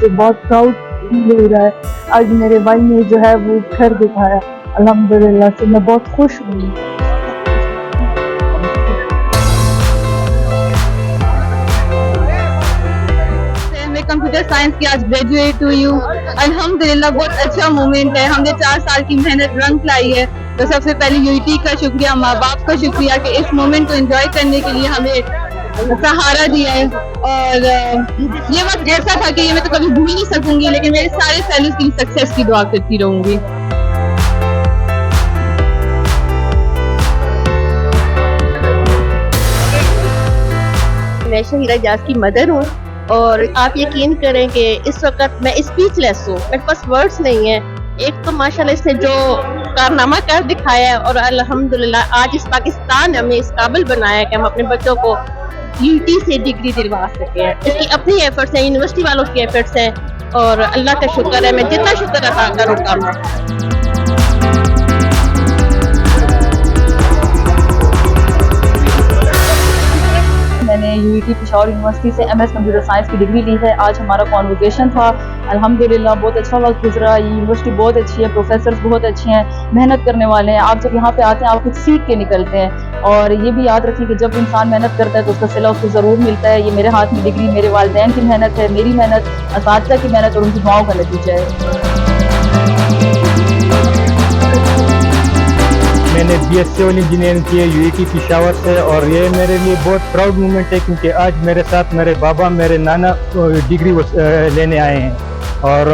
مجھے بہت proud feel ہو رہا ہے. آج میرے بھائی نے جو ہے وہ گھر دکھایا الحمدللہ سے میں بہت خوش ہوں. کمپیوٹر سائنس کی آج گریجویٹ ہوئی ہوں. الحمدللہ بہت اچھا مومنٹ ہے. ہم نے 4 سال کی محنت رنگ لائی ہے. تو سب سے پہلے یوٹی کا شکریہ, ماں باپ کا شکریہ کہ اس مومنٹ کو انجوائے کرنے کے لیے ہمیں سہارا دیا ہے. اور یہ وقت ایسا تھا کہ یہ میں تو کبھی بھول نہیں سکوں گی, لیکن میرے سارے فیلوز کی سکسیس کی دعا کرتی رہوں گی. میں شہیرہ اعجاز کی مدر ہوں اور آپ یقین کریں کہ اس وقت میں اسپیچ لیس ہوں, میرے پاس ورڈز نہیں ہیں. ایک تو ماشاءاللہ اس نے جو کارنامہ کر دکھایا ہے اور الحمدللہ آج اس پاکستان نے ہمیں اس قابل بنایا ہے کہ ہم اپنے بچوں کو یوٹی سے ڈگری دلوا سکیں. اس کی اپنی ایفرٹس ہیں, یونیورسٹی والوں کی ایفرٹس ہیں, اور اللہ کا شکر ہے. میں جتنا شکر ادا کروں کم ہے. میں نے UET پشاور یونیورسٹی سے MS کمپیوٹر سائنس کی ڈگری لی ہے. آج ہمارا کانوکیشن تھا, الحمدللہ بہت اچھا وقت گزرا. یہ یونیورسٹی بہت اچھی ہے, پروفیسرز بہت اچھے ہیں, محنت کرنے والے ہیں. آپ جب یہاں پہ آتے ہیں آپ کچھ سیکھ کے نکلتے ہیں, اور یہ بھی یاد رکھیں کہ جب انسان محنت کرتا ہے تو اس کا صلہ اس کو ضرور ملتا ہے. یہ میرے ہاتھ میں ڈگری میرے والدین کی محنت ہے, میری محنت, اساتذہ کی محنت اور ان کی دعاؤں کا نتیجہ ہے. میں نے BS سول انجینئرنگ کی ہے UET پشاور سے, اور یہ میرے لیے بہت پراؤڈ مومنٹ ہے کیونکہ آج میرے ساتھ میرے بابا میرے نانا ڈگری لینے آئے ہیں, اور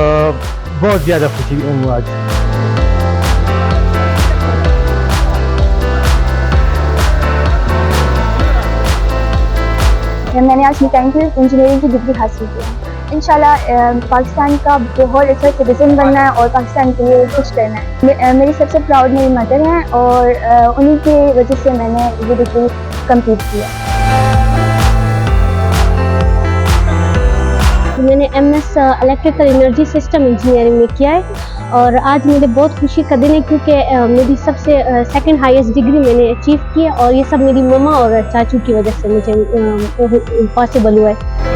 بہت زیادہ خوشی ہوں آج. میں نے آج میکینیکل انجینئرنگ کی ڈگری حاصل کی ہے. انشاءاللہ پاکستان کا بہت اچھا سٹیزن بننا ہے اور پاکستان کے لیے کچھ کرنا ہے. میری سب سے پراؤڈ میری مدر ہیں, اور انہیں کی وجہ سے میں نے یہ ڈگری کمپلیٹ کی ہے. میں نے MS electrical energy system engineering میں کیا ہے, اور آج مجھے بہت خوشی کا دن ہے کیونکہ میری سب سے سیکنڈ ہائیسٹ ڈگری میں نے اچیو کی ہے, اور یہ سب میری مما اور چاچو کی وجہ سے مجھے پاسبل ہوا ہے.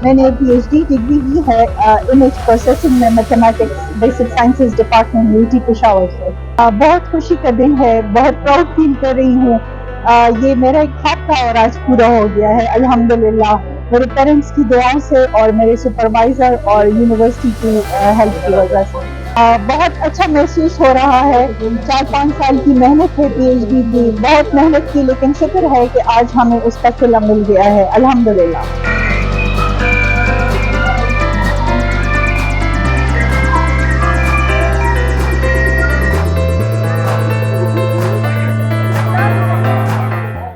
میں نے PhD ڈگری لی ہے امیج پروسیسنگ میں mathematics basic sciences department UET Peshawar سے. بہت خوشی کا دن ہے, بہت پراؤڈ فیل کر رہی ہوں. یہ میرا ایک خواب تھا اور آج پورا ہو گیا ہے الحمدللہ, میرے پیرنٹس کی دعاؤں سے اور میرے سپروائزر اور یونیورسٹی کی ہیلپ کی وجہ سے. بہت اچھا محسوس ہو رہا ہے. 4-5 سال کی محنت ہے PhD کی, بہت محنت کی, لیکن شکر ہے کہ آج ہمیں اس کا صلہ مل گیا ہے الحمدللہ.